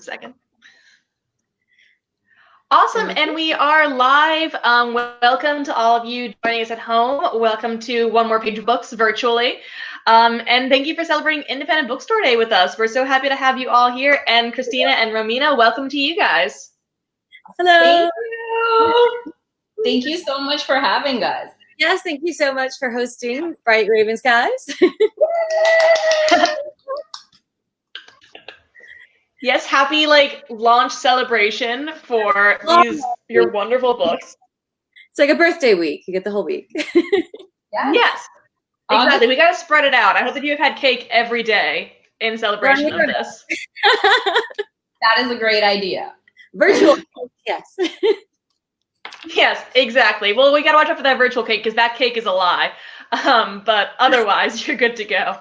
second. Awesome, and we are live. Welcome to all of you joining us at home. Welcome to One More Page of Books virtually. And thank you for celebrating Independent Bookstore Day with us. We're so happy to have you all here. And Kristina and Romina, welcome to you guys. Hello. Thank you. Thank you so much for having us. Yes, thank you so much for hosting Bright Raven Skies. Yes, happy launch celebration for your wonderful books. It's like a birthday week. You get the whole week. Yes, exactly. We got to spread it out. I hope that you have had cake every day in celebration of this. That is a great idea. Virtual cake, yes. Yes, exactly. Well, we got to watch out for that virtual cake because that cake is a lie. But otherwise, you're good to go.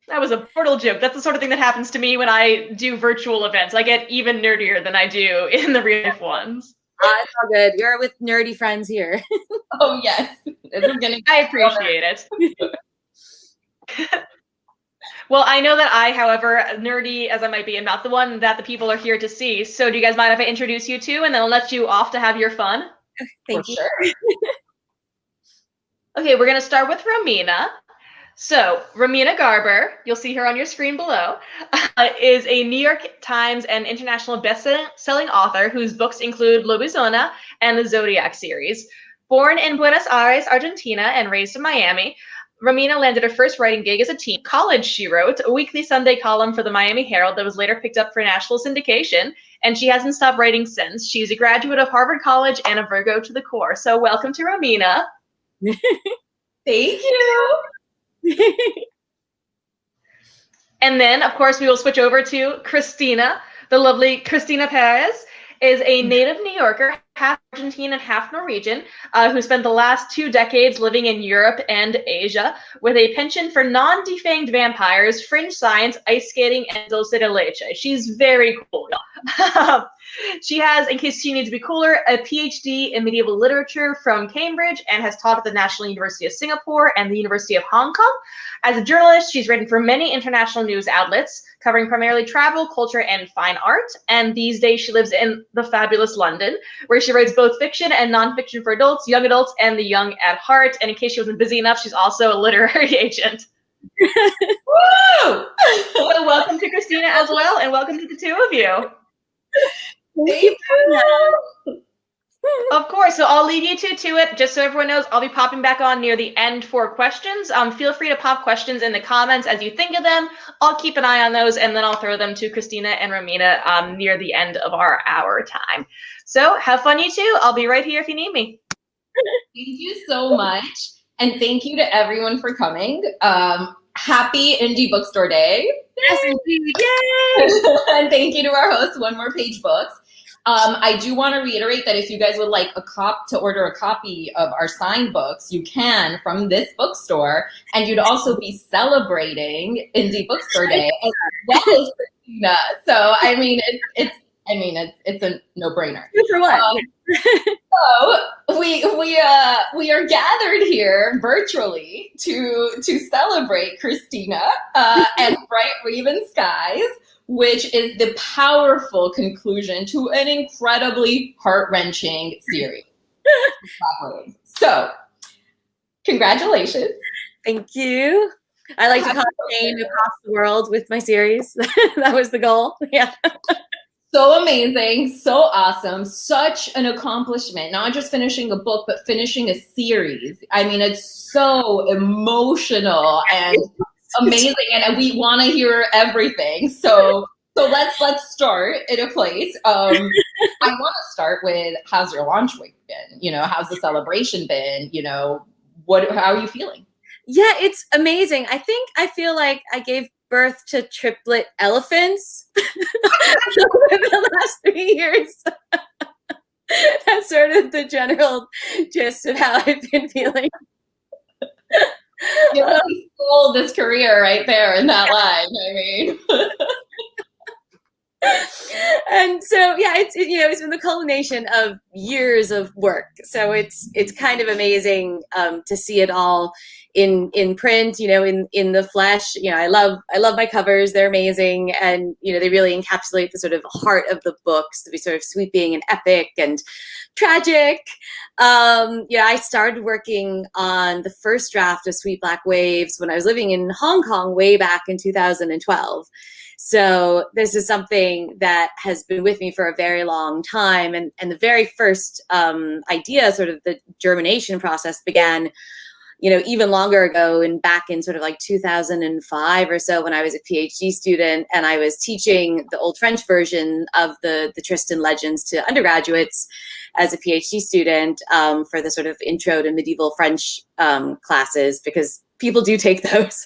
That was a portal joke. That's the sort of thing that happens to me when I do virtual events. I get even nerdier than I do in the real life ones. It's all good. You're with nerdy friends here. Oh, yes. I appreciate it. Well, I know that I, however, nerdy as I might be, am not the one that the people are here to see. So do you guys mind if I introduce you two and then I'll let you off to have your fun? Thank you. Sure. Okay, we're going to start with Romina. So, Romina Garber, you'll see her on your screen below, is a New York Times and international best-selling author whose books include Lobizona and the Zodiac series. Born in Buenos Aires, Argentina, and raised in Miami, Romina landed her first writing gig as a teen. College, she wrote a weekly Sunday column for the Miami Herald that was later picked up for national syndication, and she hasn't stopped writing since. She's a graduate of Harvard College and a Virgo to the core. So, welcome to Romina. Thank you. And then, of course, we will switch over to Kristina. The lovely Kristina Perez is a native New Yorker, half Argentine and half Norwegian, who spent the last 2 decades living in Europe and Asia with a penchant for non-defanged vampires, fringe science, ice skating, and dulce de leche. She's very cool. She has, in case she needs to be cooler, a PhD in medieval literature from Cambridge and has taught at the National University of Singapore and the University of Hong Kong. As a journalist, she's written for many international news outlets, covering primarily travel, culture, and fine art. And these days she lives in the fabulous London, where she writes both fiction and nonfiction for adults, and the young at heart. And in case she wasn't busy enough, she's also a literary agent. Woo! So welcome to Kristina as well, and welcome to the two of you. Thank you. Of course, so I'll leave you two to it. Just so everyone knows, I'll be popping back on near the end for questions. Feel free to pop questions in the comments as you think of them. I'll keep an eye on those, and then I'll throw them to Kristina and Romina near the end of our hour time. So have fun, you two. I'll be right here if you need me. Thank you so much. And thank you to everyone for coming. Happy Indie Bookstore Day. Yes, indeed. Yay! And thank you to our host, One More Page Books. I do want to reiterate that if you guys would like to order a copy of our signed books, you can from this bookstore, and you'd also be celebrating Indie Bookstore Day as well as Kristina. So I mean, it's a no-brainer. Good for what? So we are gathered here virtually to celebrate Kristina and Bright Raven Skies, which is the powerful conclusion to an incredibly heart-wrenching series. So, congratulations. Thank you. I like to call it fame across the world with my series. That was the goal. Yeah. So amazing, so awesome, such an accomplishment. Not just finishing a book, but finishing a series. I mean, it's so emotional and amazing, and we want to hear everything. So let's start in a place. I want to start with, how's your launch week been? How's the celebration been? How are you feeling? Yeah, it's amazing. I feel like I gave birth to triplet elephants over the last 3 years. That's sort of the general gist of how I've been feeling. You really stole this career right there in that line. I mean. And so, yeah, it's been the culmination of years of work. So it's kind of amazing to see it all in print, in the flesh. I love my covers. They're amazing. And, they really encapsulate the sort of heart of the books to be sort of sweeping and epic and tragic. I started working on the first draft of Sweet Black Waves when I was living in Hong Kong way back in 2012. So this is something that has been with me for a very long time. And the very first idea, sort of the germination process, began even longer ago, and back in sort of like 2005 or so, when I was a PhD student and I was teaching the Old French version of the Tristan legends to undergraduates as a PhD student for the sort of intro to medieval French classes, because people do take those.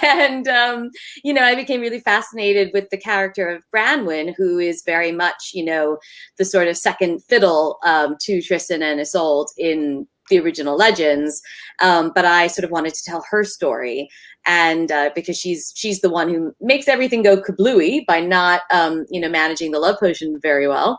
And, I became really fascinated with the character of Branwen, who is very much, the sort of second fiddle to Tristan and Isolde in the original legends. But I sort of wanted to tell her story. And because she's the one who makes everything go kablooey by not, managing the love potion very well.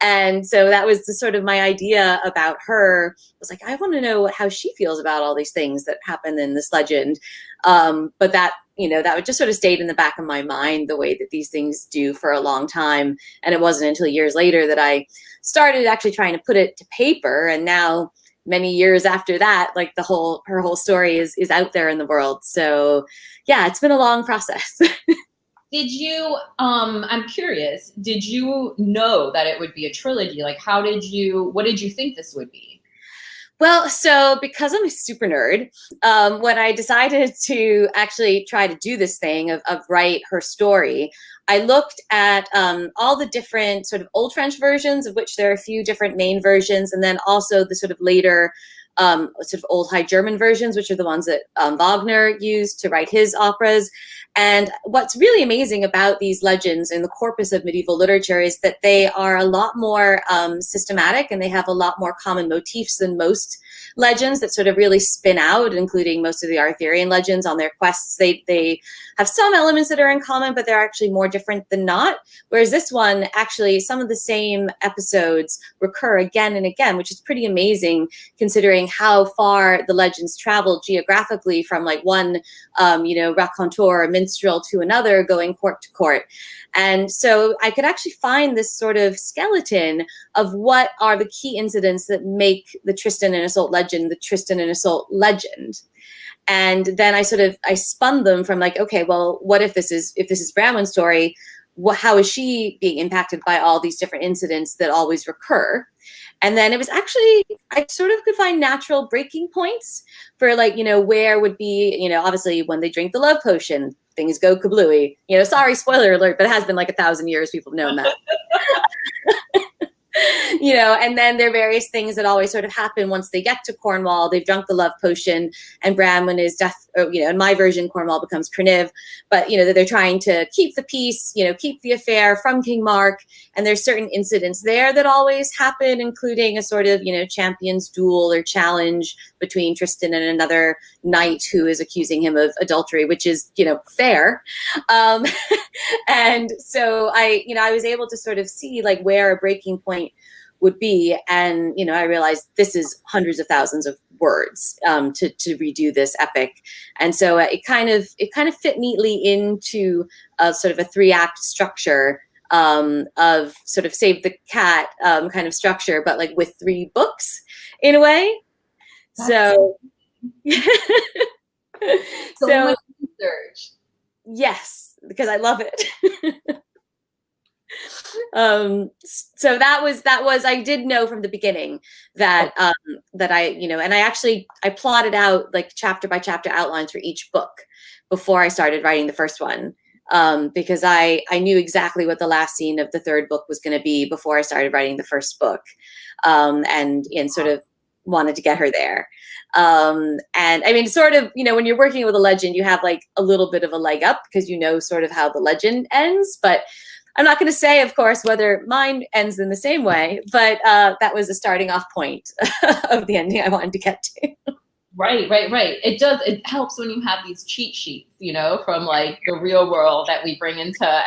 And so that was the sort of my idea about her. I was like, I want to know how she feels about all these things that happen in this legend. But that, that would just sort of stayed in the back of my mind the way that these things do for a long time. And it wasn't until years later that I started actually trying to put it to paper. And now, many years after that, like her whole story is out there in the world. So yeah, it's been a long process. Did you, I'm curious, did you know that it would be a trilogy? Like, what did you think this would be? Well, so because I'm a super nerd, when I decided to actually try to do this thing of write her story, I looked at all the different sort of Old French versions, of which there are a few different main versions, and then also the sort of later sort of Old High German versions, which are the ones that Wagner used to write his operas. And what's really amazing about these legends in the corpus of medieval literature is that they are a lot more systematic, and they have a lot more common motifs than most legends that sort of really spin out, including most of the Arthurian legends on their quests. They have some elements that are in common, but they're actually more different than not. Whereas this one, actually, some of the same episodes recur again and again, which is pretty amazing considering how far the legends travel geographically from like one, raconteur or minstrel to another, going court to court. And so I could actually find this sort of skeleton of what are the key incidents that make the Tristan and Isolde legend the Tristan and Isolde legend. And then I spun them from like, okay, well, what if this is Branwen's story? How is she being impacted by all these different incidents that always recur? And then it was actually, I sort of could find natural breaking points for like, where would be, obviously when they drink the love potion, things go kablooey. Sorry, spoiler alert, but it has been like 1,000 years people have known that. And then there are various things that always sort of happen once they get to Cornwall. They've drunk the love potion, and Branwen is in my version, Cornwall becomes Crinive, but that they're trying to keep the peace, keep the affair from King Mark. And there's certain incidents there that always happen, including a sort of, champion's duel or challenge between Tristan and another knight who is accusing him of adultery, which is, fair. And so I was able to sort of see like where a breaking point would be. And, I realized this is hundreds of thousands of words to redo this epic. And so it kind of fit neatly into a sort of a 3-act structure of sort of Save the Cat kind of structure, but like with 3 books in a way. So much research. Yes, because I love it. So that was I did know from the beginning that that I plotted out like chapter by chapter outlines for each book before I started writing the first one, because I knew exactly what the last scene of the 3rd book was going to be before I started writing the first book, and sort of wanted to get her there. And I mean, sort of, when you're working with a legend, you have like a little bit of a leg up because sort of how the legend ends, but I'm not going to say, of course, whether mine ends in the same way, but that was the starting off point of the ending I wanted to get to. Right. It helps when you have these cheat sheets, from like the real world that we bring into,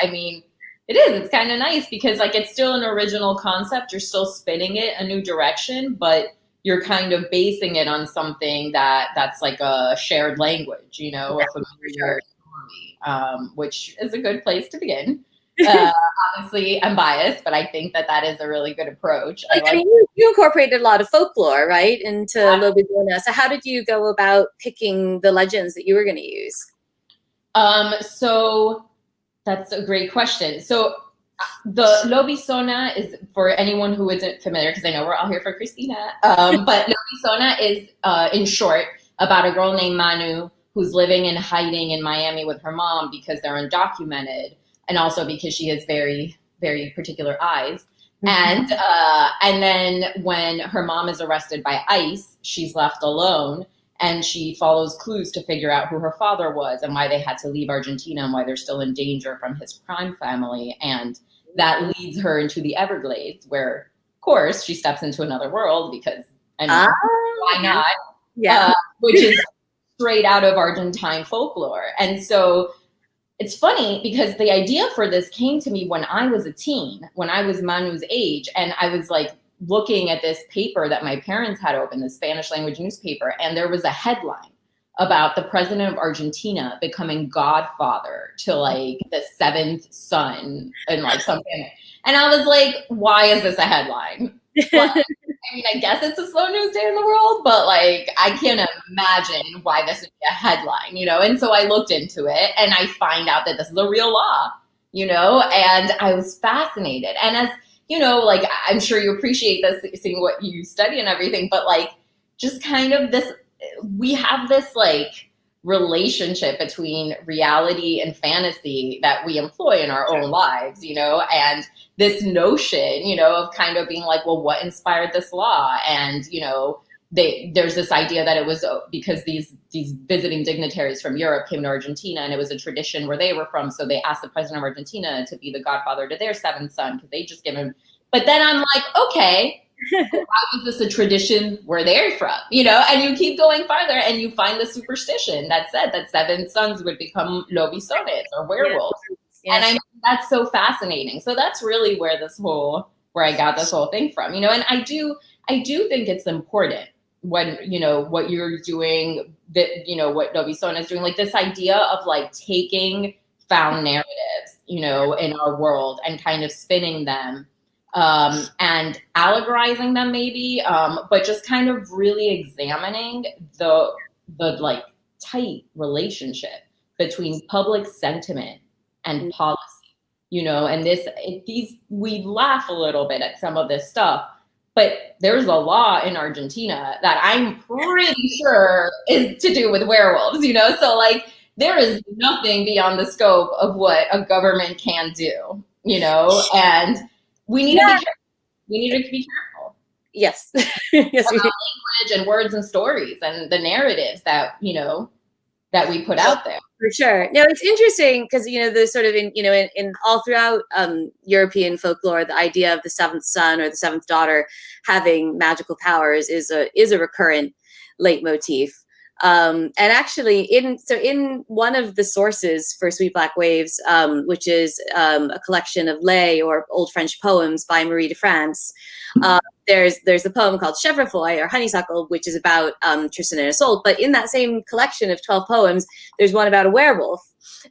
it's kind of nice because like it's still an original concept. You're still spinning it a new direction, but you're kind of basing it on something that's like a shared language, you know, a familiar story, which is a good place to begin. Obviously, I'm biased, but I think that is a really good approach. I mean, you incorporated a lot of folklore, right, into Lobizona. So how did you go about picking the legends that you were going to use? So that's a great question. So the Lobizona is, for anyone who isn't familiar, because I know we're all here for Kristina, but Lobizona is, in short, about a girl named Manu who's living in hiding in Miami with her mom because they're undocumented, and also because she has very, very particular eyes. Mm-hmm. And then when her mom is arrested by ICE, she's left alone, and she follows clues to figure out who her father was and why they had to leave Argentina and why they're still in danger from his crime family. And that leads her into the Everglades, where, of course, she steps into another world because, I mean, why not? Yeah. Which is straight out of Argentine folklore. And so it's funny because the idea for this came to me when I was a teen, when I was Manu's age, and I was like looking at this paper that my parents had open, the Spanish language newspaper, and there was a headline about the president of Argentina becoming godfather to like the seventh son and like something. And I was like, why is this a headline? Well, I mean, I guess it's a slow news day in the world, but like, I can't imagine why this would be a headline, you know? And so I looked into it and I find out that this is a real law, you know? And I was fascinated. And as, you know, like, I'm sure you appreciate this, seeing what you study and everything, but like, just kind of this, we have this like relationship between reality and fantasy that we employ in our own lives, you know, and this notion, you know, of kind of being like, well, what inspired this law? And, you know, there's this idea that it was because these visiting dignitaries from Europe came to Argentina, and it was a tradition where they were from. So they asked the president of Argentina to be the godfather to their seventh son because they just given. But then I'm like, okay, why was this a tradition where they're from? You know, and you keep going farther and you find the superstition that said that seven sons would become lobisones or werewolves. Yes. And I mean, that's so fascinating. So that's really where I got this whole thing from, you know, and I do think it's important when, you know, what you're doing, that, you know, what Lobizona is doing, like this idea of like taking found narratives, you know, in our world and kind of spinning them and allegorizing them maybe, but just kind of really examining the like tight relationship between public sentiment and policy, you know, and we laugh a little bit at some of this stuff, but there's a law in Argentina that I'm pretty sure is to do with werewolves, you know, so like there is nothing beyond the scope of what a government can do, you know, and we need to be careful. We need to be careful. Yes. Yes. About language and words and stories and the narratives that, you know, that we put out there. For sure. No, it's interesting because, you know, the sort of in all throughout European folklore, the idea of the seventh son or the seventh daughter having magical powers is a recurrent leitmotif. And actually, in one of the sources for Sweet Black Waves, which is a collection of lay or old French poems by Marie de France, there's a poem called Chèvrefeuille or Honeysuckle, which is about Tristan and Isolde. But in that same collection of 12 poems, there's one about a werewolf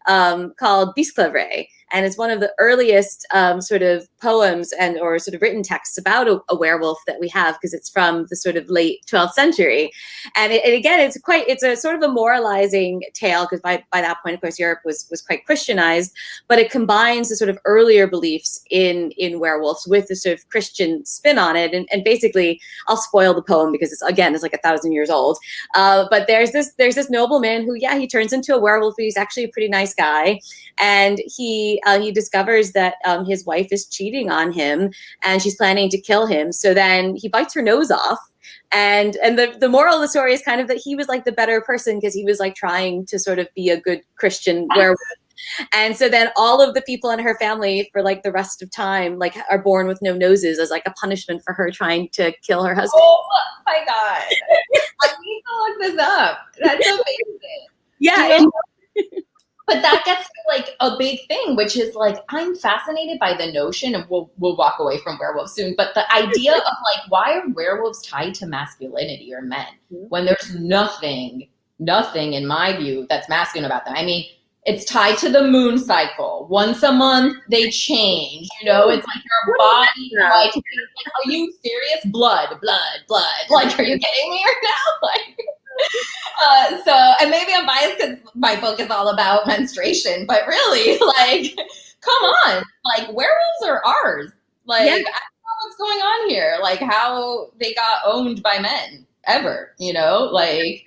called Bisclevre. And it's one of the earliest sort of poems or sort of written texts about a werewolf that we have, because it's from the sort of late 12th century. And again, it's a sort of a moralizing tale, because by that point, of course, Europe was quite Christianized, but it combines the sort of earlier beliefs in werewolves with the sort of Christian spin on it. And basically, I'll spoil the poem because it's like 1,000 years old. But there's this nobleman who, he turns into a werewolf, but he's actually a pretty nice guy. And he discovers that his wife is cheating on him and she's planning to kill him. So then he bites her nose off. And the moral of the story is kind of that he was like the better person because he was like trying to sort of be a good Christian werewolf. And so then all of the people in her family for like the rest of time like are born with no noses as like a punishment for her trying to kill her husband. Oh my God. I need to look this up. That's amazing. Yeah. But that gets to like a big thing, which is like, I'm fascinated by the notion, and we'll walk away from werewolves soon, but the idea of like, why are werewolves tied to masculinity or men when there's nothing in my view that's masculine about them? I mean, it's tied to the moon cycle. Once a month they change, you know, it's like your body, like, are you serious? Blood. Like, are you kidding me right now? Like, so, and maybe I'm biased because my book is all about menstruation, but really, like, come on, like, werewolves are ours. Like, I don't know what's going on here. Like, how they got owned by men ever, you know, like.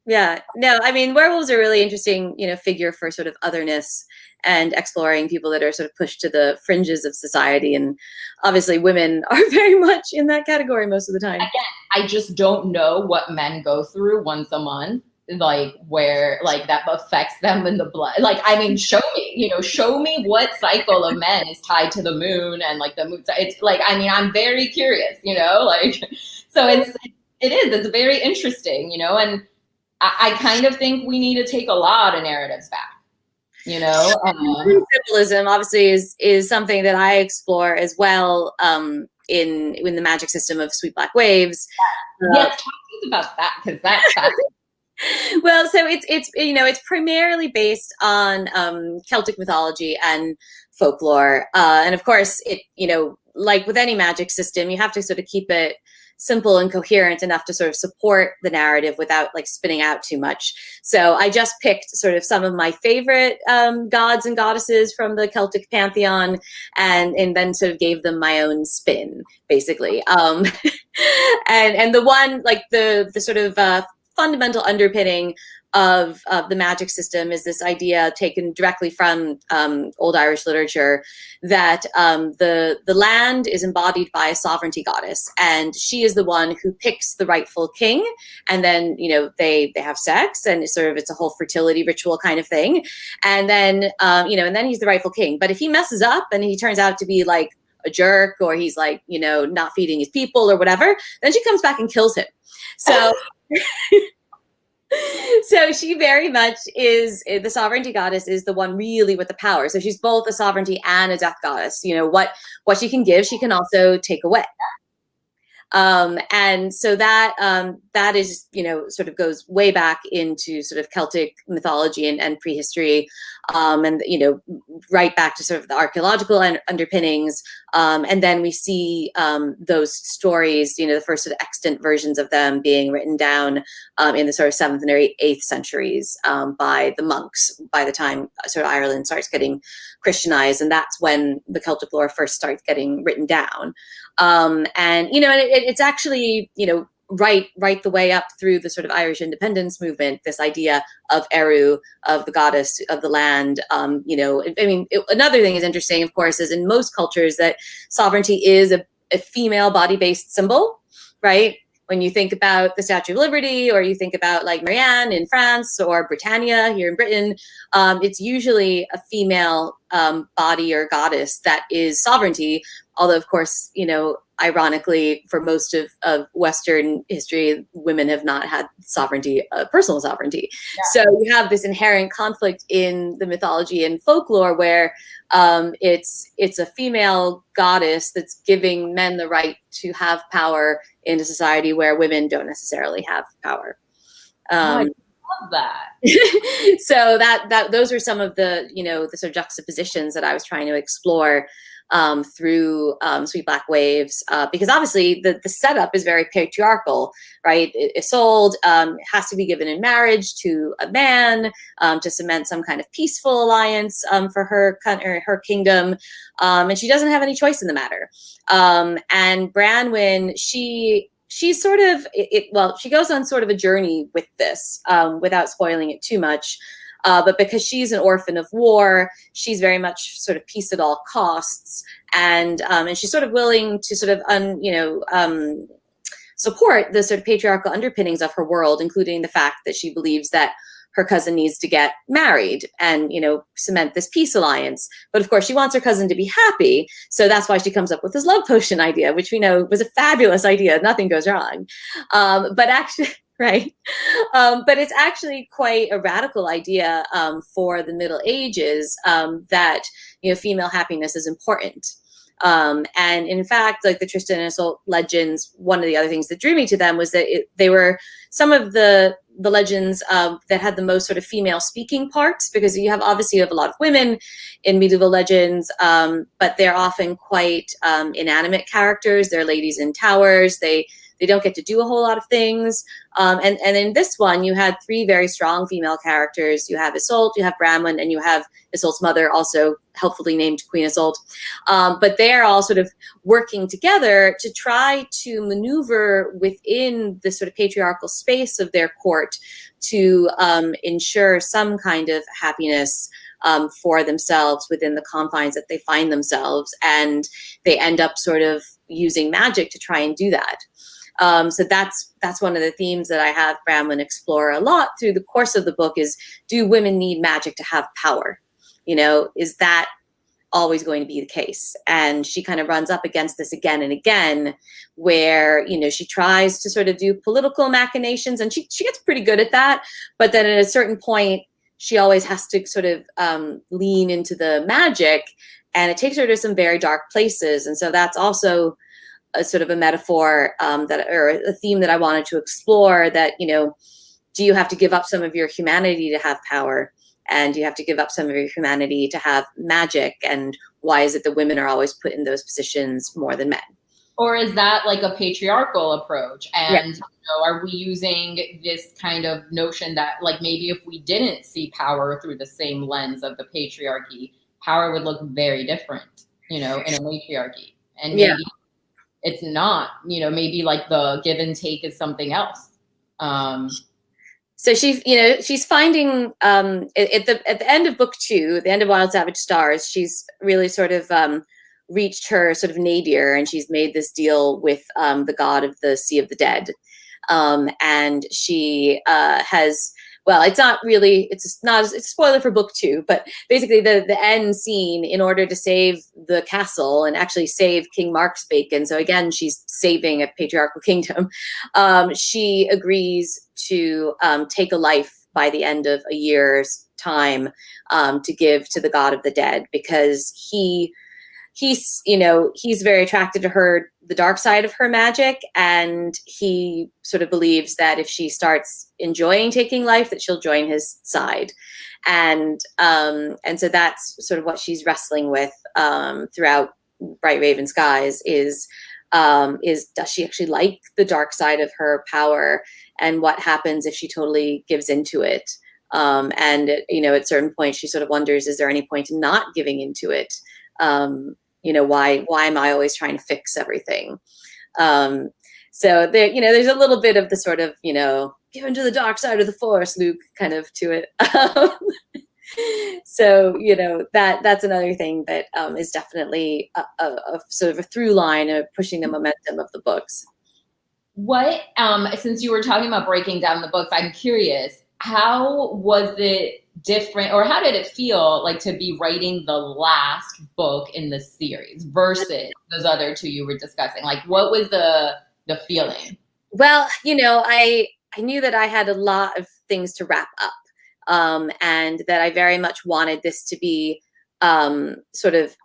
Yeah, no, I mean, werewolves are a really interesting, you know, figure for sort of otherness and exploring people that are sort of pushed to the fringes of society. And obviously women are very much in that category most of the time. Again, I just don't know what men go through once a month, like where like that affects them in the blood. Like, I mean, show me what cycle of men is tied to the moon and like the moon. It's like, I mean, I'm very curious, you know, like, so it's very interesting, you know, and I kind of think we need to take a lot of narratives back, you know. Symbolism obviously is something that I explore as well in the magic system of Sweet Black Waves. Yes, talk to us about that, because that's fascinating. Well, so it's you know, it's primarily based on Celtic mythology and folklore, and of course it, you know, like with any magic system, you have to sort of keep it simple and coherent enough to sort of support the narrative without like spinning out too much. So I just picked sort of some of my favorite gods and goddesses from the Celtic pantheon, and then sort of gave them my own spin, basically. And the one, like the sort of fundamental underpinning of the magic system is this idea taken directly from Old Irish literature that the land is embodied by a sovereignty goddess, and she is the one who picks the rightful king, and then, you know, they have sex, and it's a whole fertility ritual kind of thing, and then you know, and then he's the rightful king. But if he messes up and he turns out to be like a jerk, or he's like, you know, not feeding his people or whatever, then she comes back and kills him. So so she very much is, the sovereignty goddess is the one really with the power. So she's both a sovereignty and a death goddess. You know, what she can give, she can also take away. And so that is, you know, sort of goes way back into sort of Celtic mythology and prehistory, and, you know, right back to sort of the archaeological underpinnings. And then we see those stories, you know, the first sort of extant versions of them being written down in the sort of 7th and 8th centuries by the monks, by the time sort of Ireland starts getting Christianized. And that's when the Celtic lore first starts getting written down. And, you know, it's actually, you know, right the way up through the sort of Irish independence movement, this idea of Eru, of the goddess of the land. You know, I mean, another thing is interesting, of course, is in most cultures that sovereignty is a female body-based symbol, right? When you think about the Statue of Liberty, or you think about like Marianne in France, or Britannia here in Britain, it's usually a female body or goddess that is sovereignty. Although, of course, you know, ironically, for most of Western history, women have not had sovereignty, personal sovereignty. Yeah. So you have this inherent conflict in the mythology and folklore where it's a female goddess that's giving men the right to have power in a society where women don't necessarily have power. I love that. So that those are some of the, you know, the sort of juxtapositions that I was trying to explore through Sweet Black Waves, because obviously the setup is very patriarchal, right? Isolde has to be given in marriage to a man to cement some kind of peaceful alliance for her kingdom, and she doesn't have any choice in the matter. And Branwen, she's sort of she goes on sort of a journey with this without spoiling it too much. But because she's an orphan of war, she's very much sort of peace at all costs, and she's sort of willing to sort of support the sort of patriarchal underpinnings of her world, including the fact that she believes that her cousin needs to get married and, you know, cement this peace alliance. But of course, she wants her cousin to be happy, so that's why she comes up with this love potion idea, which we know was a fabulous idea. Nothing goes wrong, but actually. right? But it's actually quite a radical idea for the Middle Ages that female happiness is important. And in fact, like the Tristan and Isolde legends, one of the other things that drew me to them was that they were some of the legends that had the most sort of female speaking parts, because you have a lot of women in medieval legends, but they're often quite inanimate characters. They're ladies in towers. They don't get to do a whole lot of things. And in this one, you had three very strong female characters. You have Isolde, you have Branwen, and you have Isolde's mother, also helpfully named Queen Isolde. But they're all sort of working together to try to maneuver within the sort of patriarchal space of their court to ensure some kind of happiness for themselves within the confines that they find themselves. And they end up sort of using magic to try and do that. So that's one of the themes that I have Branwen explore a lot through the course of the book is, do women need magic to have power? Is that always going to be the case? And she kind of runs up against this again and again, where, she tries to sort of do political machinations, and she gets pretty good at that. But then at a certain point, she always has to sort of lean into the magic, and it takes her to some very dark places. And so that's also a sort of a metaphor or a theme that I wanted to explore, that, do you have to give up some of your humanity to have power? And do you have to give up some of your humanity to have magic? And why is it that women are always put in those positions more than men? Or is that like a patriarchal approach? And are we using this kind of notion that, like, maybe if we didn't see power through the same lens of the patriarchy, power would look very different, in a matriarchy? And maybe it's not, maybe like the give and take is something else. So she's finding at the end of book 2, the end of Wild Savage Stars, she's really sort of reached her sort of nadir, and she's made this deal with the god of the Sea of the Dead. And she has, well, it's a spoiler for book 2, but basically the end scene, in order to save the castle and actually save King Mark's bacon, so again, she's saving a patriarchal kingdom, she agrees to take a life by the end of a year's time to give to the god of the dead, because he's very attracted to her, the dark side of her magic, and he sort of believes that if she starts enjoying taking life, that she'll join his side. And so that's sort of what she's wrestling with throughout Bright Raven Skies is does she actually like the dark side of her power, and what happens if she totally gives into it? And at certain points she sort of wonders, is there any point in not giving into it? Why am I always trying to fix everything? So there, there's a little bit of the sort of, give into the dark side of the force, Luke, kind of to it. So, that's another thing that is definitely a sort of a through line of pushing the momentum of the books. What, since you were talking about breaking down the books, I'm curious, how was it different, or how did it feel like to be writing the last book in the series versus those other two you were discussing? Like, what was the feeling? Well, I knew that I had a lot of things to wrap up, and that I very much wanted this to be sort of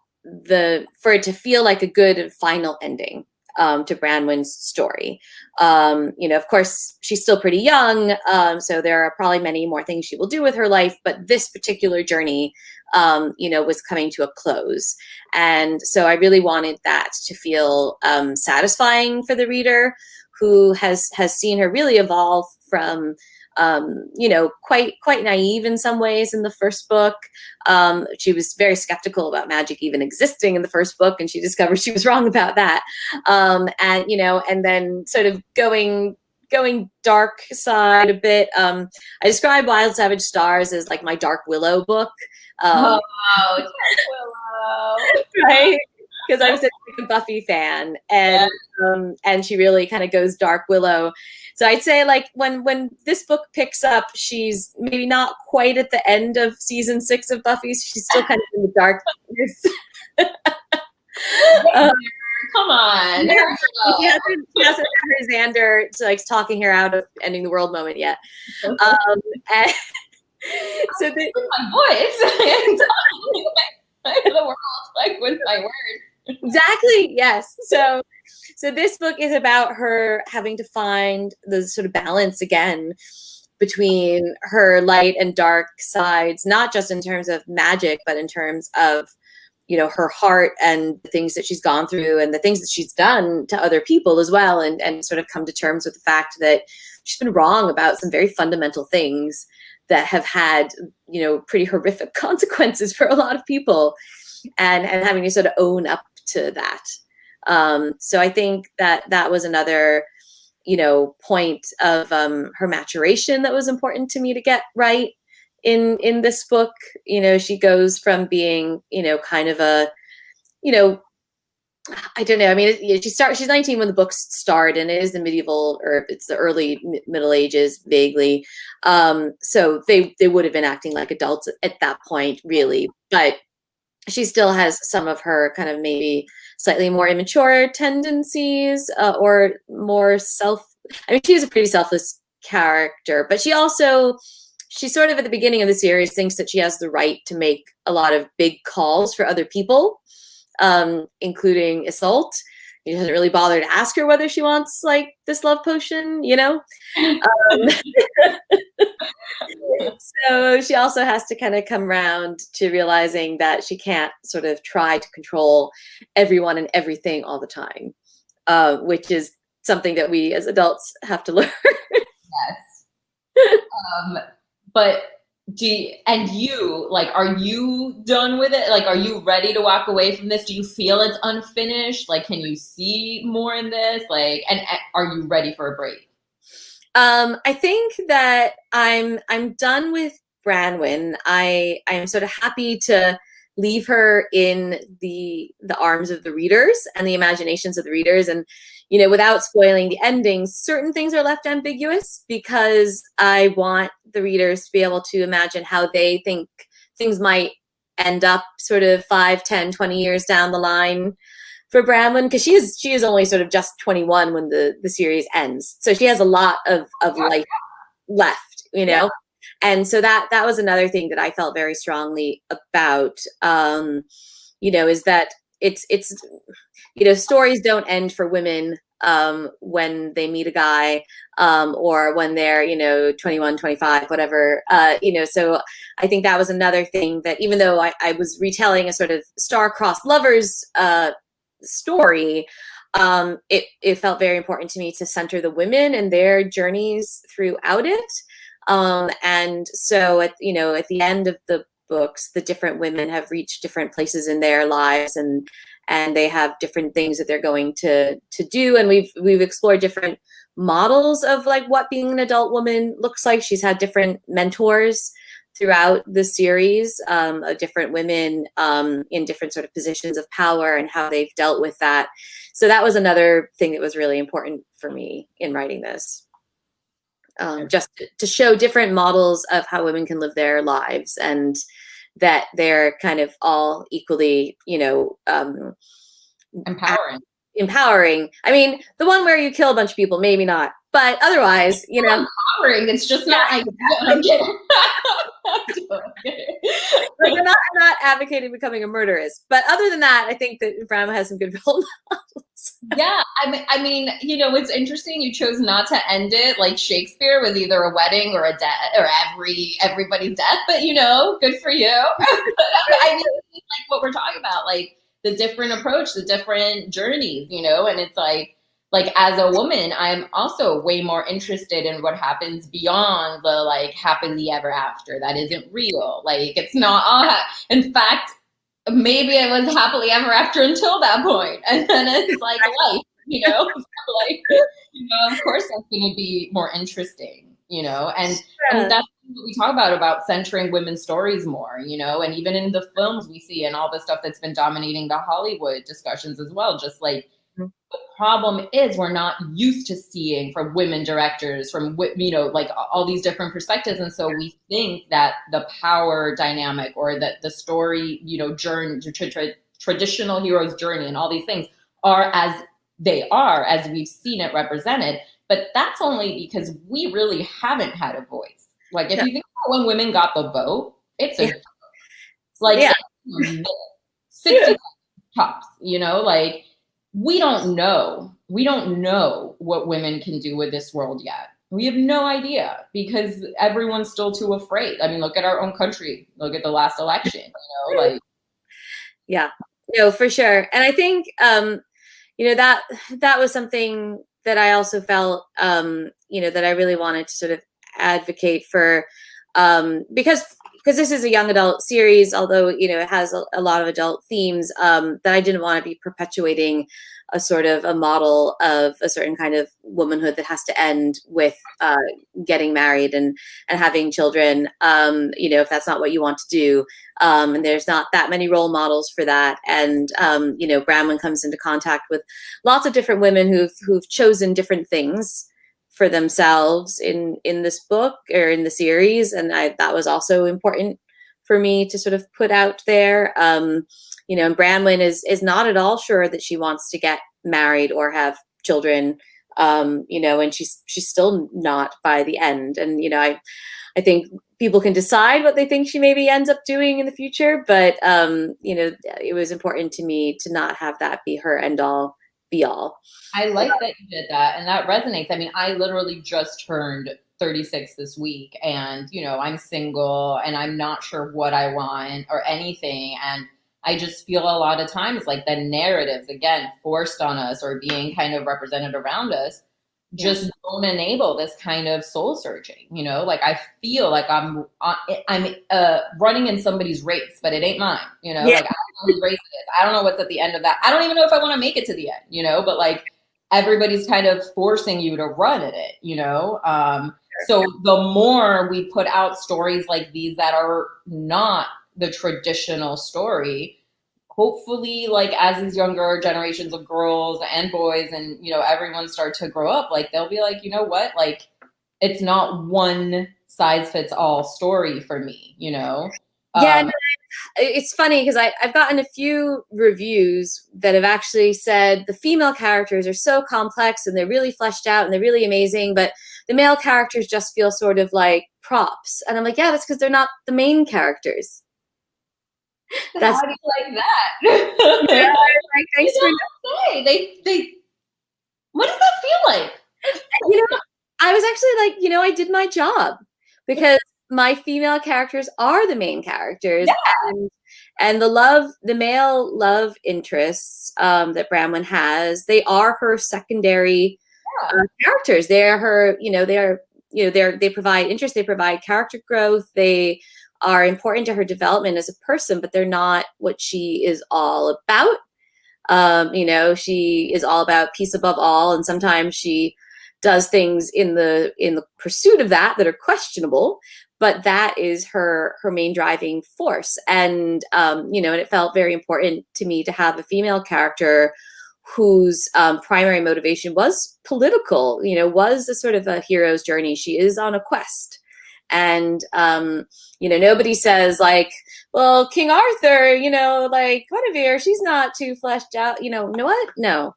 for it to feel like a good final ending to Branwen's story. Of course, she's still pretty young, so there are probably many more things she will do with her life, but this particular journey, was coming to a close. And so I really wanted that to feel satisfying for the reader, who has seen her really evolve from quite naive in some ways in the first book. She was very skeptical about magic even existing in the first book, and she discovered she was wrong about that. And then sort of going dark side a bit. I describe Wild Savage Stars as like my Dark Willow book. Dark Willow. Right? Because I'm such a Buffy fan, and she really kind of goes Dark Willow. So I'd say, like, when this book picks up, she's maybe not quite at the end of season 6 of Buffy. She's still kind of in the darkness. Come on. Yeah, she hasn't had her Xander like talking her out of ending the world moment yet. And so my voice. The world, like with my words. Exactly. Yes. So this book is about her having to find the sort of balance again between her light and dark sides, not just in terms of magic, but in terms of, you know, her heart and the things that she's gone through and the things that she's done to other people as well. And sort of come to terms with the fact that she's been wrong about some very fundamental things that have had, you know, pretty horrific consequences for a lot of people, and having to sort of own up to that. So I think that was another, you know, point of her maturation that was important to me to get right in this book. You know, she goes from being, you know, kind of a, you know, I don't know. I mean, she's 19 when the books start, and it is the medieval, or it's the early Middle Ages, vaguely. So they would have been acting like adults at that point, really. But she still has some of her kind of maybe slightly more immature tendencies, or more I mean, she's a pretty selfless character, but she sort of at the beginning of the series thinks that she has the right to make a lot of big calls for other people, including Isolde. He doesn't really bother to ask her whether she wants like this love potion, you know? So she also has to kind of come around to realizing that she can't sort of try to control everyone and everything all the time, which is something that we as adults have to learn. Yes. But are you done with it? Like, are you ready to walk away from this? Do you feel it's unfinished? Like, can you see more in this? Like, and are you ready for a break? I think that I'm done with Branwen. I'm sort of happy to leave her in the arms of the readers and the imaginations of the readers. And, you know, without spoiling the endings, certain things are left ambiguous because I want the readers to be able to imagine how they think things might end up sort of 5, 10, 20 years down the line for Branwen, because she is only sort of just 21 when the series ends. So she has a lot of life left, you know? Yeah. And so that was another thing that I felt very strongly about, you know, is that it's, you know, stories don't end for women when they meet a guy, or when they're, you know, 21, 25, whatever, you know. So I think that was another thing that, even though I was retelling a sort of star-crossed lovers story, it felt very important to me to center the women and their journeys throughout it. And so at the end of the books, the different women have reached different places in their lives, and they have different things that they're going to do. And we've explored different models of like what being an adult woman looks like. She's had different mentors throughout the series, of different women in different sort of positions of power and how they've dealt with that. So that was another thing that was really important for me in writing this. Just to show different models of how women can live their lives, and that they're kind of all equally, you know, empowering. I mean, the one where you kill a bunch of people, maybe not, but otherwise, you know, empowering. It's just not. I'm kidding. Like, I'm not advocating becoming a murderess, but other than that, I think that Branwen has some good role models. Yeah, I mean, you know, it's interesting. You chose not to end it like Shakespeare with either a wedding or a death, or everybody's death. But you know, good for you. I mean, it's like what we're talking about, like the different approach, the different journeys, you know. And it's like as a woman, I'm also way more interested in what happens beyond the like happily ever after. That isn't real. Like, it's not all. In fact, maybe I was happily ever after until that point, and then it's like life, you know. Like, you know, of course that's going to be more interesting, you know. And that's what we talk about centering women's stories more, you know. And even in the films we see and all the stuff that's been dominating the Hollywood discussions as well, just like the problem is we're not used to seeing from women directors, from, you know, like all these different perspectives. And so we think that the power dynamic, or that the story, you know, journey, traditional hero's journey and all these things are as they are, as we've seen it represented. But that's only because we really haven't had a voice. Like, if you think about when women got the vote, it's a like 60 tops, you know, like we don't know what women can do with this world yet. We have no idea because everyone's still too afraid. I mean, look at our own country. Look at the last election, you know, like. Yeah, no, for sure. And I think, you know, that was something that I also felt, you know, that I really wanted to sort of advocate for, because this is a young adult series, although, you know, it has a lot of adult themes, that I didn't want to be perpetuating a sort of a model of a certain kind of womanhood that has to end with getting married and having children, you know, if that's not what you want to do. And there's not that many role models for that. And, you know, Bramwell comes into contact with lots of different women who've chosen different things for themselves in this book or in the series. And that was also important for me to sort of put out there. You know, and Bramwell is not at all sure that she wants to get married or have children, you know, and she's still not by the end. And, you know, I think people can decide what they think she maybe ends up doing in the future, but, you know, it was important to me to not have that be her end all be all. I like that you did that, and that resonates. I mean, I literally just turned 36 this week, and, you know, I'm single and I'm not sure what I want or anything. And I just feel a lot of times like the narratives, again, forced on us or being kind of represented around us, just don't enable this kind of soul searching, you know? Like, I feel like I'm running in somebody's race, but it ain't mine, you know? Like, I don't know whose race it is. I don't know what's at the end of that. I don't even know if I want to make it to the end, you know? But like, everybody's kind of forcing you to run at it, you know? So the more we put out stories like these that are not the traditional story, hopefully, like, as these younger generations of girls and boys and, you know, everyone start to grow up, like, they'll be like, you know what, like, it's not one size fits all story for me, you know? Yeah, it's funny because I've gotten a few reviews that have actually said the female characters are so complex and they're really fleshed out and they're really amazing, but the male characters just feel sort of like props. And I'm like, yeah, that's because they're not the main characters. That's how do you like that? Yeah, like, thanks for they what does that feel like? You know, I was actually like, you know, I did my job because my female characters are the main characters, and the male love interests that Bramwell has, they are her secondary characters. They're her, you know, they provide interest, they provide character growth, they are important to her development as a person, but they're not what she is all about. You know, she is all about peace above all, and sometimes she does things in the pursuit of that are questionable, but that is her main driving force. And you know, and it felt very important to me to have a female character whose primary motivation was political, you know, was a sort of a hero's journey. She is on a quest. And, you know, nobody says like, well, King Arthur, you know, like Guinevere, she's not too fleshed out, you know what? No.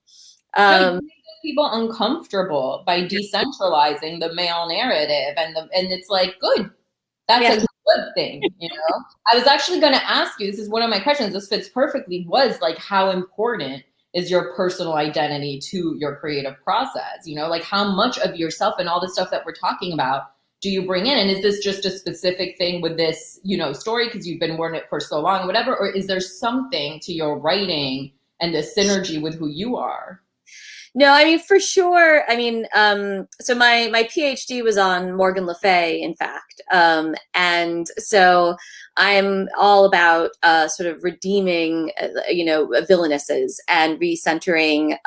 You make people uncomfortable by decentralizing the male narrative, and it's like, good. That's a good thing, you know? I was actually going to ask you, this is one of my questions, this fits perfectly, was like, how important is your personal identity to your creative process? You know, like, how much of yourself and all the stuff that we're talking about do you bring in? And is this just a specific thing with this, you know, story because you've been wearing it for so long, whatever? Or is there something to your writing and the synergy with who you are? No, I mean, for sure. I mean, so my PhD was on Morgan Le Fay, in fact. And so I'm all about sort of redeeming, you know, villainesses and recentering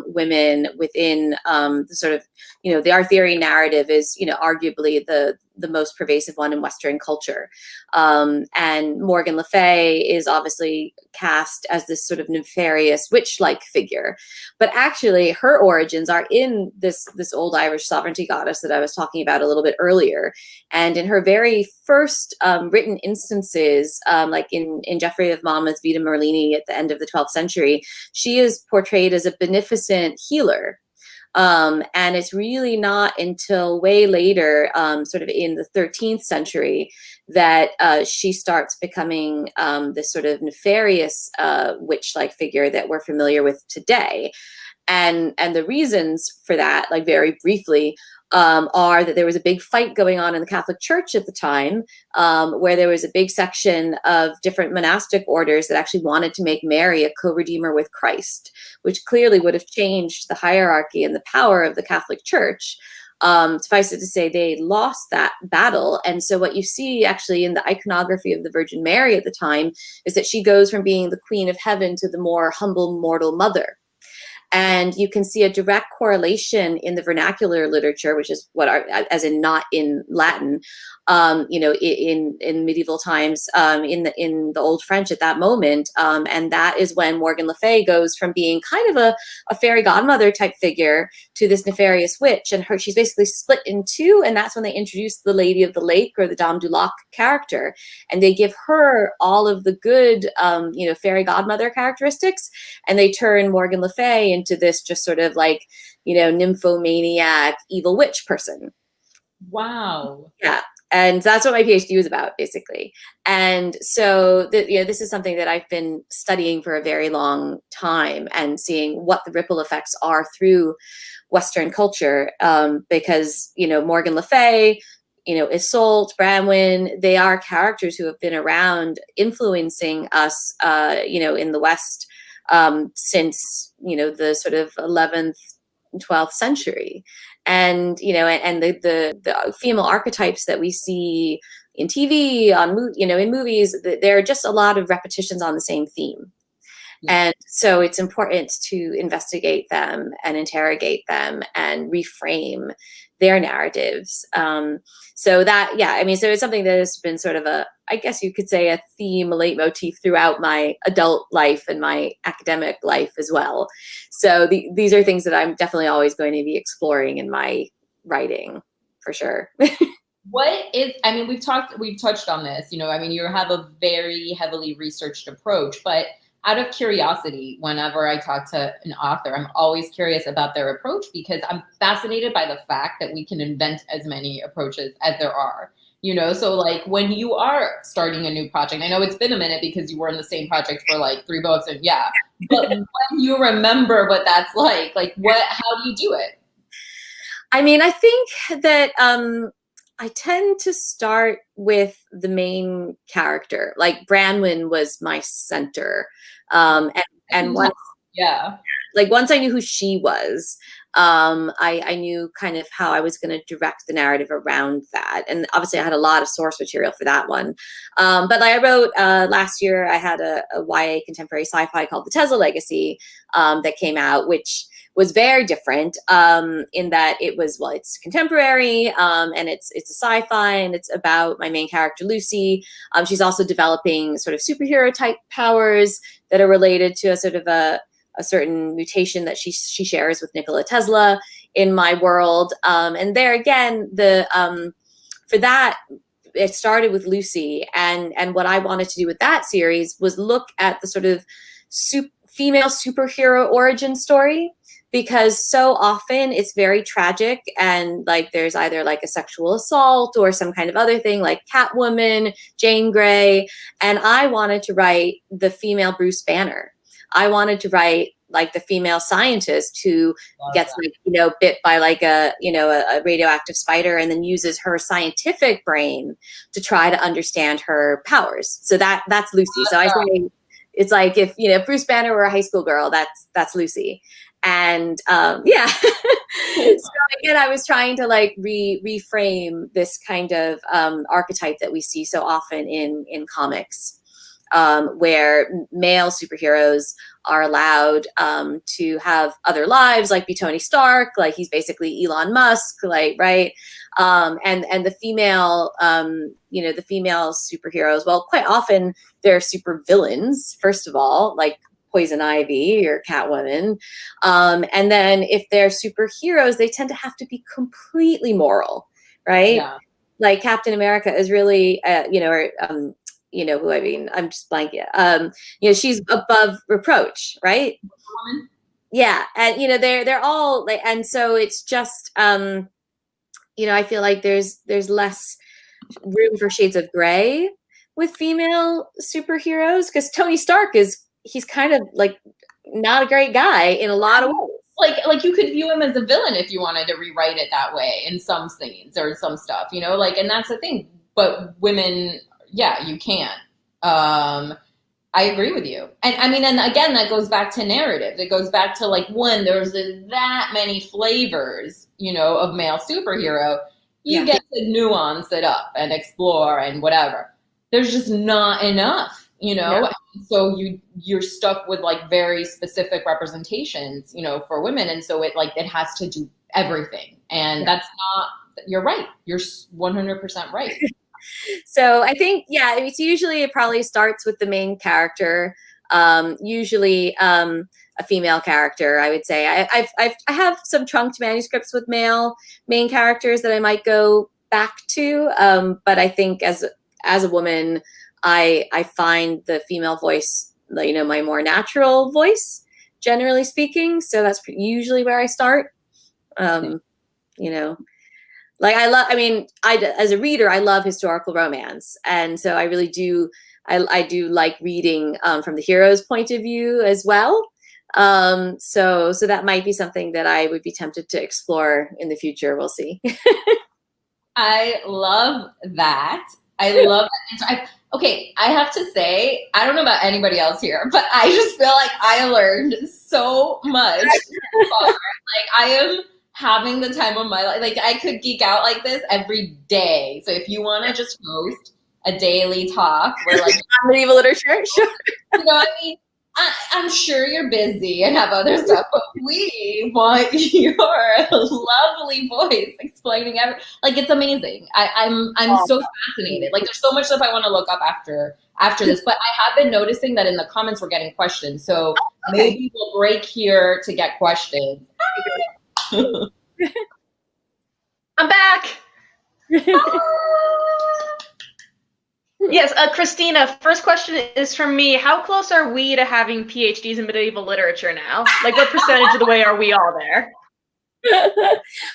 women within the sort of, you know, the Arthurian narrative is, you know, arguably the most pervasive one in Western culture. And Morgan Le Fay is obviously cast as this sort of nefarious witch-like figure, but actually her origins are in this old Irish sovereignty goddess that I was talking about a little bit earlier. And in her very first written instances, like in Geoffrey of Monmouth's Vita Merlini at the end of the 12th century, she is portrayed as a beneficent healer. And it's really not until way later, sort of in the 13th century, that she starts becoming this sort of nefarious witch-like figure that we're familiar with today. And the reasons for that, like very briefly, are that there was a big fight going on in the Catholic Church at the time, where there was a big section of different monastic orders that actually wanted to make Mary a co-redeemer with Christ, which clearly would have changed the hierarchy and the power of the Catholic Church. Suffice it to say, they lost that battle. And so what you see actually in the iconography of the Virgin Mary at the time is that she goes from being the Queen of Heaven to the more humble mortal mother. And you can see a direct correlation in the vernacular literature, which is as in not in Latin, in medieval times, in the Old French at that moment. And that is when Morgan Le Fay goes from being kind of a fairy godmother type figure to this nefarious witch. And she's basically split in two. And that's when they introduce the Lady of the Lake, or the Dame du Lac character. And they give her all of the good, fairy godmother characteristics. And they turn Morgan Le Fay into this just sort of like, nymphomaniac, evil witch person. Wow. Yeah. And that's what my PhD was about, basically. And so, this is something that I've been studying for a very long time, and seeing what the ripple effects are through Western culture. Because, Morgan Le Fay, Isolde, Branwen, they are characters who have been around influencing us, in the West since, the sort of 11th, 12th century. And and the female archetypes that we see in TV, in movies, there are just a lot of repetitions on the same theme. And so it's important to investigate them and interrogate them and reframe their narratives. So it's something that has been sort of I guess you could say, a theme, a leitmotif throughout my adult life and my academic life as well. So these are things that I'm definitely always going to be exploring in my writing, for sure. We've touched on this, you have a very heavily researched approach, but out of curiosity, whenever I talk to an author, I'm always curious about their approach, because I'm fascinated by the fact that we can invent as many approaches as there are. So like when you are starting a new project, I know it's been a minute because you were in the same project for like 3 books, and but when you remember what that's like how do you do it? I think that I tend to start with the main character. Like Branwen was my center. And once, once I knew who she was, I knew kind of how I was going to direct the narrative around that. And obviously I had a lot of source material for that one. But I wrote, last year, I had a YA contemporary sci-fi called The Tesla Legacy that came out, which was very different in that it's contemporary, and it's a sci-fi, and it's about my main character, Lucy. She's also developing sort of superhero type powers that are related to a sort of a certain mutation that she shares with Nikola Tesla in my world. And there again, for that, it started with Lucy, and what I wanted to do with that series was look at the sort of female superhero origin story, because so often it's very tragic, and like there's either like a sexual assault or some kind of other thing, like Catwoman, Jane Grey. And I wanted to write the female Bruce Banner. I wanted to write like the female scientist who gets bit by like a radioactive spider, and then uses her scientific brain to try to understand her powers. So that's Lucy. So I say it's like if Bruce Banner were a high school girl, that's Lucy. And so again, I was trying to like reframe this kind of archetype that we see so often in comics, where male superheroes are allowed to have other lives, like be Tony Stark, like he's basically Elon Musk, like, right? And the female, the female superheroes, well, quite often they're super villains, first of all, like Poison Ivy or Catwoman. And then if they're superheroes, they tend to have to be completely moral, right? like Captain America is really, who, I mean, I'm just blanking. She's above reproach, right? Woman. Yeah, and they're all like, and so it's just, I feel like there's less room for shades of gray with female superheroes, because Tony Stark he's kind of like not a great guy in a lot of ways. Like you could view him as a villain if you wanted to rewrite it that way in some scenes or some stuff, and that's the thing. But women, yeah, you can't. I agree with you. And I mean, and again, that goes back to narrative. It goes back to like when there's that many flavors, of male superhero, you get to nuance it up and explore and whatever. There's just not enough, Yeah. So you're stuck with like very specific representations, for women. And so it has to do everything. And that's not, you're right. You're 100% right. So I think, it's usually, it probably starts with the main character, usually a female character, I would say. I have some trunked manuscripts with male main characters that I might go back to, but I think as a woman, I find the female voice, my more natural voice, generally speaking. So that's usually where I start. Like as a reader, I love historical romance. And so I really do, I do like reading from the hero's point of view as well. So that might be something that I would be tempted to explore in the future. We'll see. I love that. I love that. Okay, I have to say, I don't know about anybody else here, but I just feel like I learned so much. Like I am having the time of my life. Like I could geek out like this every day. So if you want to just host a daily talk where like medieval literature, sure. I mean, I'm sure you're busy and have other stuff, but we want your lovely voice explaining everything. Like it's amazing. I'm so fascinated. Like there's so much stuff I want to look up after this, but I have been noticing that in the comments we're getting questions. So maybe we'll break here to get questions. I'm back. Yes, Kristina, first question is from me. How close are we to having PhDs in medieval literature now? Like what percentage of the way are we all there?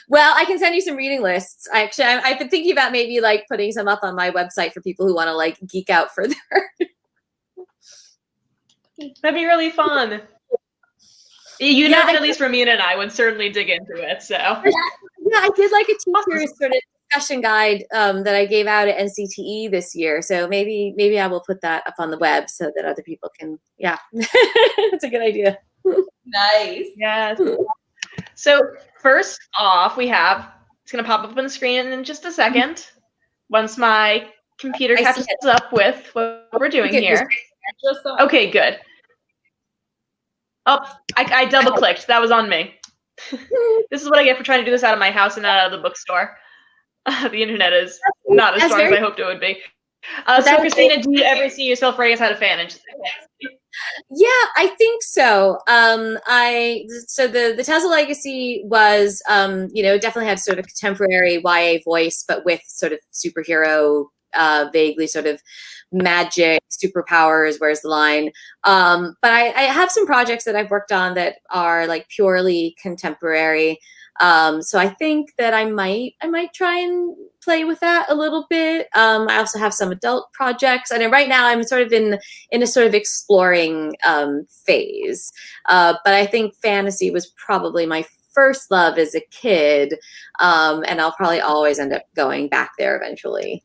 Well, I can send you some reading lists. I've been thinking about maybe like putting some up on my website for people who want to like geek out further. That'd be really fun. You know that at least Romina and I would certainly dig into it. So yeah, I did like a teacher's sort of discussion guide that I gave out at NCTE this year. So maybe I will put that up on the web so that other people can. Yeah, that's a good idea. Nice. Yes. So first off, it's going to pop up on the screen in just a second. Once my computer catches up with what we're doing here. Okay, good. Oh, I double clicked. That was on me. This is what I get for trying to do this out of my house and not out of the bookstore. The internet is not as strong as I hoped it would be. So Kristina, do you ever see yourself writing as a fantasy? Yeah, I think so. So the Tesla Legacy was, definitely had sort of contemporary YA voice, but with sort of superhero, vaguely sort of magic, superpowers, where's the line? But I have some projects that I've worked on that are like purely contemporary. So I think that I might try and play with that a little bit. I also have some adult projects, and right now I'm sort of in a sort of exploring phase. But I think fantasy was probably my first love as a kid, and I'll probably always end up going back there eventually.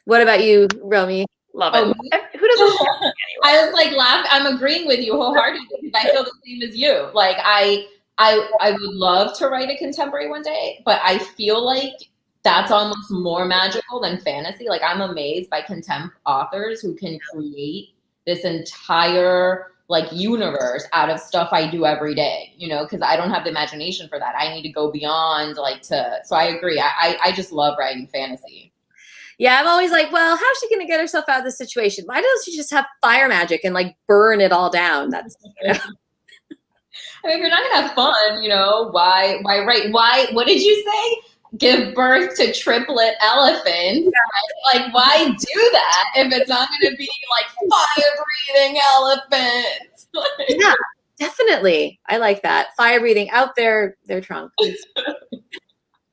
What about you, Romy? Love it. Who doesn't? Anyway. I was like laughing. I'm agreeing with you wholeheartedly because I feel the same as you. Like I would love to write a contemporary one day, but I feel like that's almost more magical than fantasy. Like I'm amazed by contemp authors who can create this entire like universe out of stuff I do every day, because I don't have the imagination for that. I need to go beyond so I agree. I just love writing fantasy. Yeah, I'm always like, well, how's she going to get herself out of this situation? Why doesn't she just have fire magic and like burn it all down? That's I mean, if you're not gonna have fun, why write? What did you say? Give birth to triplet elephants, right? Like, why do that if it's not gonna be like fire-breathing elephants? Yeah, definitely. I like that. Fire breathing out their trunk.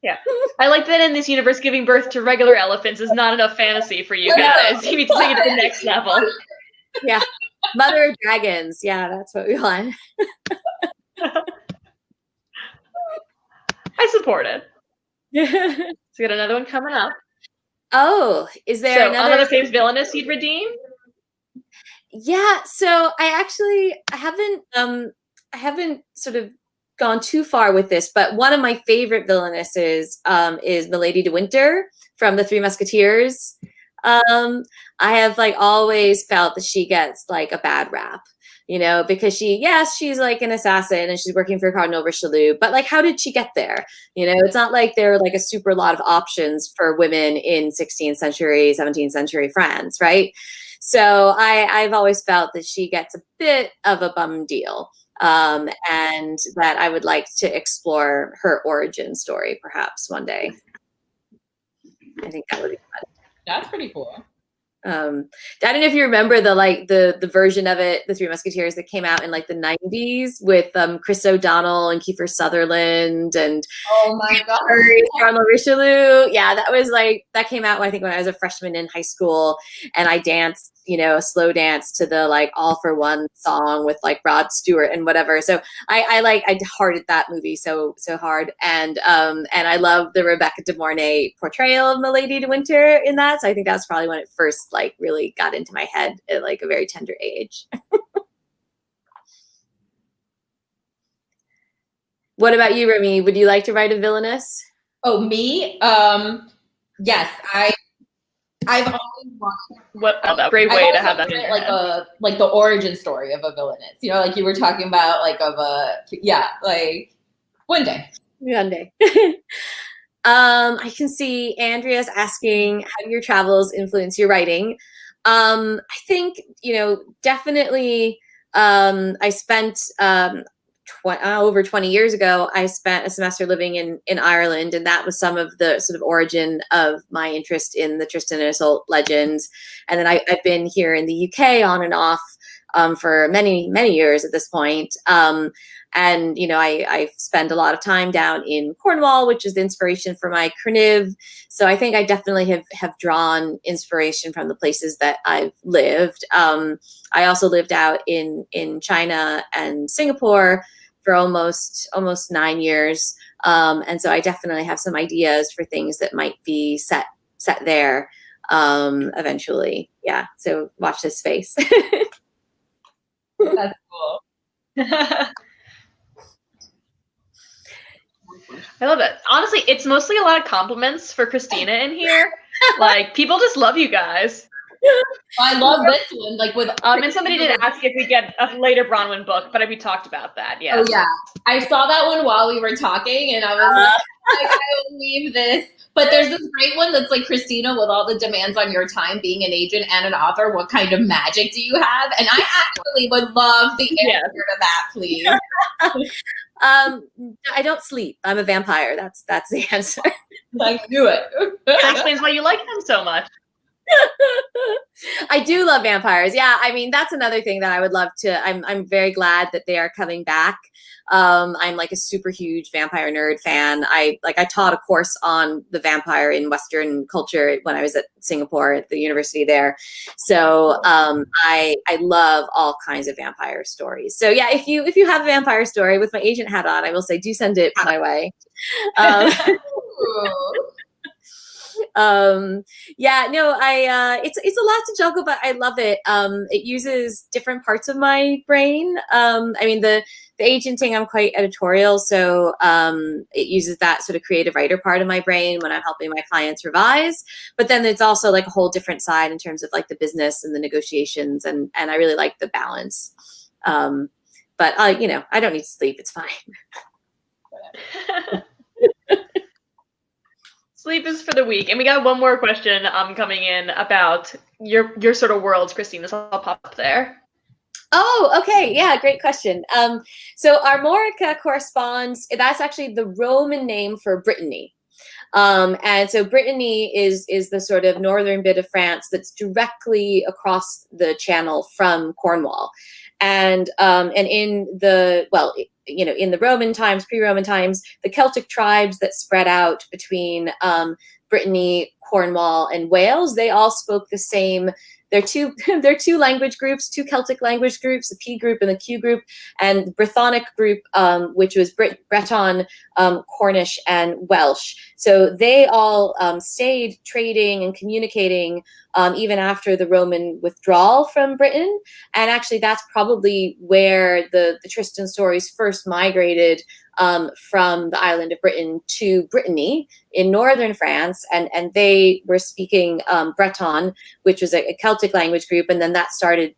Yeah. I like that in this universe, giving birth to regular elephants is not enough fantasy for you guys. You need to take it to the next level. Yeah. Mother of dragons. Yeah, that's what we want. I support it. So we got another one coming up. Oh, is there another famous villainess you'd redeem? Yeah, so I haven't sort of gone too far with this, but one of my favorite villainesses is Milady de Winter from the Three Musketeers. I have like always felt that she gets like a bad rap, because she's like an assassin and she's working for Cardinal Richelieu, but like, how did she get there? It's not like there are like a super lot of options for women in 16th century, 17th century France, right? So I've always felt that she gets a bit of a bum deal, and that I would like to explore her origin story perhaps one day. I think that would be fun. That's pretty cool. I don't know if you remember the version of it, the Three Musketeers, that came out in like the 90s with Chris O'Donnell and Kiefer Sutherland and oh my god, Cardinal Richelieu. Yeah, that came out I think when I was a freshman in high school, and I danced, a slow dance to the like All for One song with like Rod Stewart and whatever. So I hearted that movie so hard, and I love the Rebecca De Mornay portrayal of Milady de Winter in that. So I think that's probably when it first like really got into my head at like a very tender age. What about you, Remy? Would you like to write a villainess? Oh, me? Yes, I've always wanted. What a great way to have that in your like the origin story of a villainess. Like you were talking about, like like one day. One day. I can see Andrea's asking, how do your travels influence your writing? I think, definitely, I spent, over 20 years ago, I spent a semester living in Ireland, and that was some of the sort of origin of my interest in the Tristan and Isolde legends. And then I've been here in the UK on and off for many, many years at this point. And, I spend a lot of time down in Cornwall, which is the inspiration for my Crniv. So I think I definitely have drawn inspiration from the places that I've lived. I also lived out in China and Singapore for almost 9 years. And so I definitely have some ideas for things that might be set there eventually. Yeah. So watch this space. That's cool. I love it. Honestly, it's mostly a lot of compliments for Kristina in here. Like, people just love you guys. I love this one. Like with and somebody did ask if we get a later Bronwyn book, but we talked about that. Yeah. Oh yeah, I saw that one while we were talking, and I was like, I don't believe this. But there's this great one that's like, Kristina, with all the demands on your time being an agent and an author, what kind of magic do you have? And I actually would love the answer to that, please. I don't sleep. I'm a vampire. That's the answer. I knew it. That explains why you like them so much. I do love vampires. Yeah, I mean, that's another thing that I would love to. I'm very glad that they are coming back. I'm like a super huge vampire nerd fan. I taught a course on the vampire in Western culture when I was at Singapore at the university there. So I love all kinds of vampire stories. So yeah, if you have a vampire story with my agent hat on, I will say do send it my way. It's a lot to juggle, but I love it. It uses different parts of my brain. I mean, the agenting, I'm quite editorial, so it uses that sort of creative writer part of my brain when I'm helping my clients revise. But then it's also like a whole different side in terms of like the business and the negotiations, and I really like the balance. But I don't need to sleep. It's fine. Sleep is for the weak. And we got one more question coming in about your sort of worlds, Kristina, so I'll pop up there. Oh, okay. Yeah, great question. So Armorica corresponds, that's actually the Roman name for Brittany. And so Brittany is the sort of northern bit of France that's directly across the channel from Cornwall. And in the, well, you know, in the Roman times, pre-Roman times, the Celtic tribes that spread out between Brittany, Cornwall, and Wales, they all spoke the same. They're two language groups, two Celtic language groups, the P group and the Q group, and the Brythonic group, which was Breton, Cornish, and Welsh. So they all stayed trading and communicating even after the Roman withdrawal from Britain. And actually, that's probably where the Tristan stories first migrated from the island of Britain to Brittany in northern France, and they were speaking Breton, which was a Celtic language group, and then that started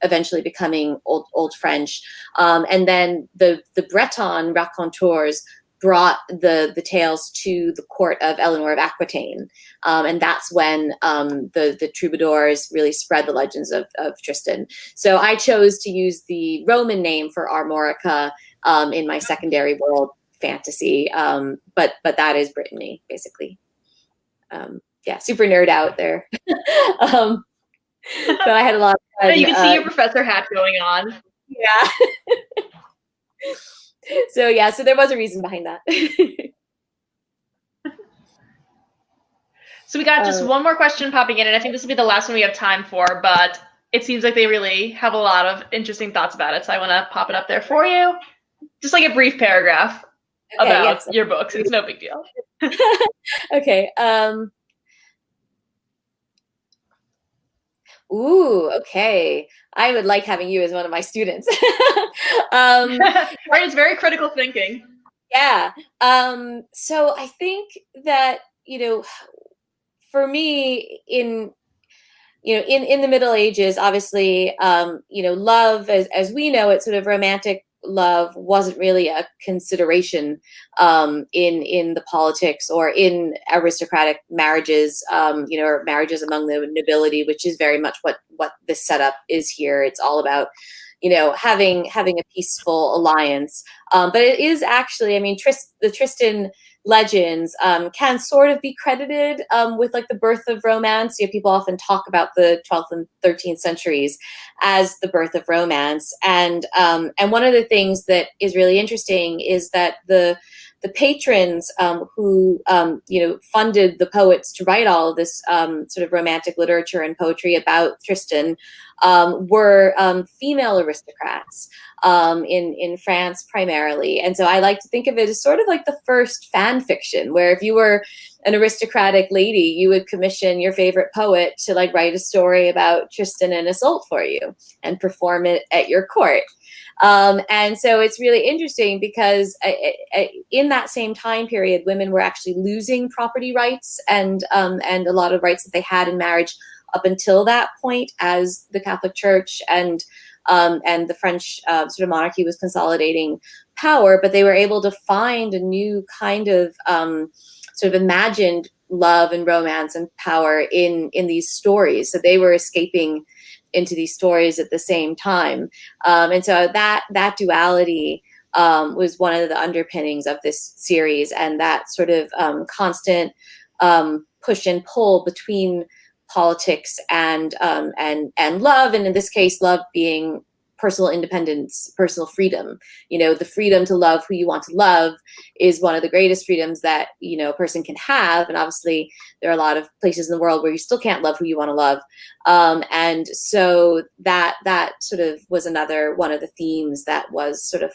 eventually becoming Old French, and then the Breton raconteurs brought the tales to the court of Eleanor of Aquitaine, and that's when the troubadours really spread the legends of Tristan. So I chose to use the Roman name for Armorica in my secondary world fantasy, but that is Brittany, basically. Yeah, super nerd out there. But I had a lot of fun. You can see your professor hat going on. Yeah. So there was a reason behind that. So we got just one more question popping in, and I think this will be the last one we have time for, but it seems like they really have a lot of interesting thoughts about it, so I want to pop it up there for you. Just like a brief paragraph about your books. It's no big deal. Okay. Ooh, okay. I would like having you as one of my students. Right, it's very critical thinking. Yeah. So I think that, for me, in the Middle Ages, obviously, love, as we know it, sort of romantic love wasn't really a consideration in the politics or in aristocratic marriages, or marriages among the nobility, which is very much what this setup is here. It's all about having a peaceful alliance, but it is actually, I mean, the Tristan legends can sort of be credited with like the birth of romance. People often talk about the 12th and 13th centuries as the birth of romance, and one of the things that is really interesting is that the patrons who funded the poets to write all of this sort of romantic literature and poetry about Tristan were female aristocrats in France primarily. And so I like to think of it as sort of like the first fan fiction, where if you were an aristocratic lady, you would commission your favorite poet to like write a story about Tristan and Isolde for you and perform it at your court. And so it's really interesting because in that same time period, women were actually losing property rights and a lot of rights that they had in marriage up until that point, as the Catholic Church and the French sort of monarchy was consolidating power. But they were able to find a new kind of sort of imagined love and romance and power in these stories. So they were escaping into these stories at the same time, and so that duality was one of the underpinnings of this series, and that sort of constant push and pull between politics and love, and in this case, love being personal independence, personal freedom. The freedom to love who you want to love is one of the greatest freedoms that a person can have. And obviously, there are a lot of places in the world where you still can't love who you want to love. And so that sort of was another one of the themes that was sort of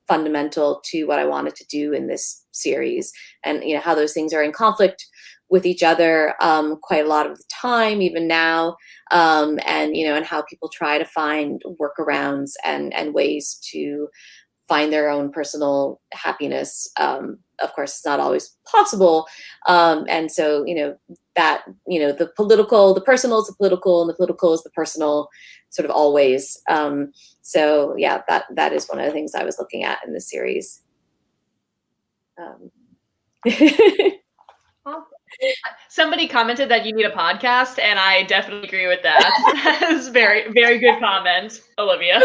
fundamental to what I wanted to do in this series, and how those things are in conflict with each other quite a lot of the time, even now, and how people try to find workarounds and ways to find their own personal happiness. Of course, it's not always possible, and so that the personal is the political, and the political is the personal, sort of always. So yeah, that is one of the things I was looking at in this series. Somebody commented that you need a podcast, and I definitely agree with that. That is very, very good comment, Olivia.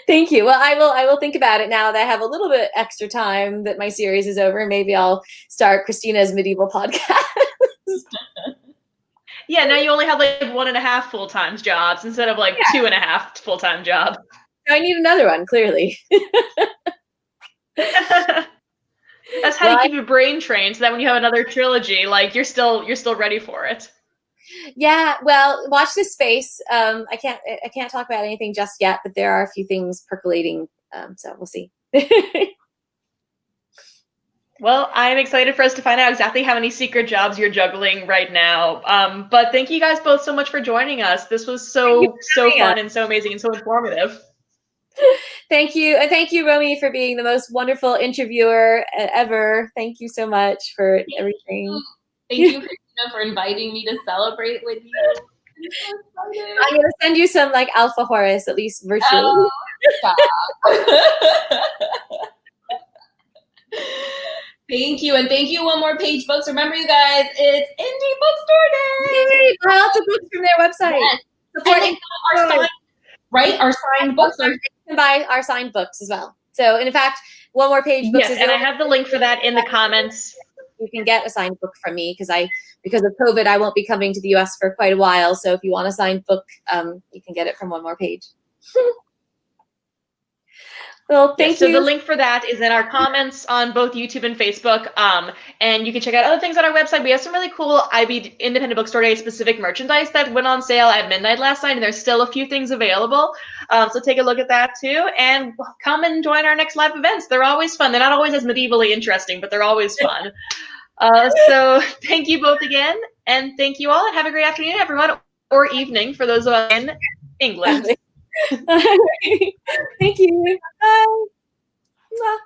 Thank you. Well, I will think about it now that I have a little bit extra time that my series is over. Maybe I'll start Kristina's medieval podcast. Yeah, now you only have like 1.5 full-time jobs instead of like 2.5 full-time jobs. I need another one, clearly. That's how you keep your brain trained, so that when you have another trilogy, like you're still ready for it. Yeah, well, watch this space. I can't talk about anything just yet, but there are a few things percolating. So we'll see. Well, I'm excited for us to find out exactly how many secret jobs you're juggling right now. But thank you guys both so much for joining us. This was so fun and so amazing and so informative. Thank you. And thank you, Romy, for being the most wonderful interviewer ever. Thank you so much for everything. Thank you, Kristina, for inviting me to celebrate with you. I'm going to send you some like Alpha Horus, at least virtually. Oh, stop. Thank you. And thank you, One More Page Books. Remember, you guys, it's Indie Bookstore Day. Yay! Buy lots of books from their website. Yes. Support And our signed, right? Our signed books are. You can buy our signed books as well. So, and in fact, One More Page Books Yes, is and I have the link for that in the comments. You can get a signed book from me because of COVID, I won't be coming to the US for quite a while. So if you want a signed book, you can get it from One More Page. Well, thank you. So the link for that is in our comments on both YouTube and Facebook. And you can check out other things on our website. We have some really cool IB Independent Bookstore Day specific merchandise that went on sale at midnight last night, and there's still a few things available. So take a look at that too, and come and join our next live events. They're always fun. They're not always as medievally interesting, but they're always fun. So thank you both again, and thank you all, and have a great afternoon, everyone, or evening for those in England. Thank you. Bye.